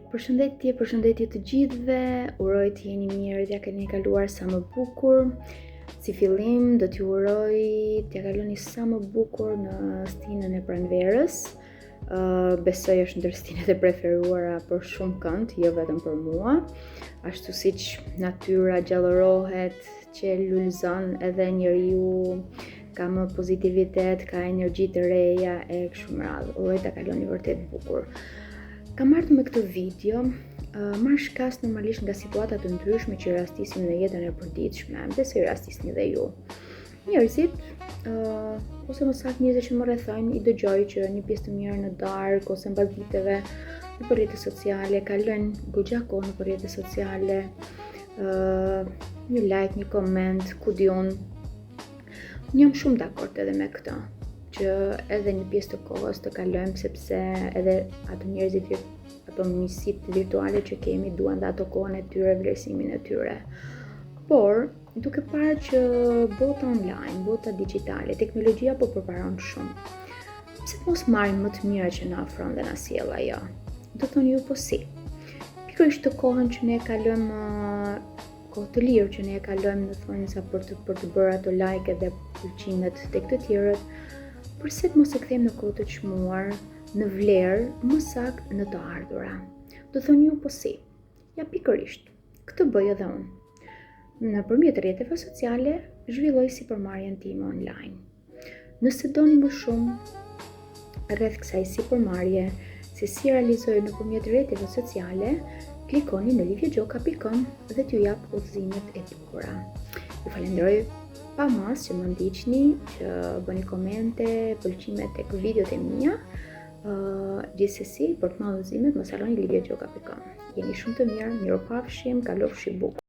Përshëndetje të gjithëve, uroj të jeni mirë, t'ja keni kaluar sa më bukur. Si fillim, do t'ju uroj t'ja kaloni sa më bukur në stinën e pranverës. Besoj është ndër stinet e preferuara për shumë kënd, jo vetëm për mua. Ashtu siç natyra gjallërohet, që lulëzon edhe njeriu ka më pozitivitet, ka energji të reja e kështu me radhë. Uroj ta kaloni vërtet bukur. Kam ardhur me këtë video, marr shkas normalisht nga situata të ndryshme që rastisim në jetën e përditshme, besoj rastisni dhe ju. Njerëzit, ose më saktë njerëzit që më rrethojnë, i dëgjoj që një pjesë të mirë në darkë ose mbas ditëve në rrjetet sociale, kalojnë goxha kohë në rrjetet sociale, një like, një koment, ku diun. Unë jam shumë dakord edhe me këtë, që edhe një pjesë të kohës të kalojmë, sepse edhe ato njerëzit, ato miqësitë virtuale që kemi, duan dhe ato kohën e tyre, vlerësimin e tyre. Por, duke parë që bota online, bota digjitale, teknologjia po përparon shumë. Pse mos marrim më të mira që na ofron dhe na sjell ajo? Do thoni ju po si. Pikërisht të kohën që ne kalojmë, kohë të lirë që ne kalojmë në thonjza për të bërë ato like dhe pëlqimet tek të tjerët, përse të mos e kthejmë në kohë të çmuar, në vlerë, më saktë në të ardhura. Do thoni ju po si. Ja pikërisht, këtë bëj edhe unë. Nëpërmjet rrjeteve sociale zhvilloj sipërmarrjen time online. Nëse doni më shumë rreth kësaj sipërmarrje, se si realizoj nëpërmjet rrjeteve sociale, klikoni në livjegjoka.com dhe t'ju jap udhëzimet e dukura. Ju falenderoj pa mas që më ndiqni, që bëni komente, pëlqime tek videot e mia. Gjithsesi, për të marrë udhëzimet, mos harroni livjegjoka.com. Jeni shumë të mirë, mirupafshim, kalofshi bukur.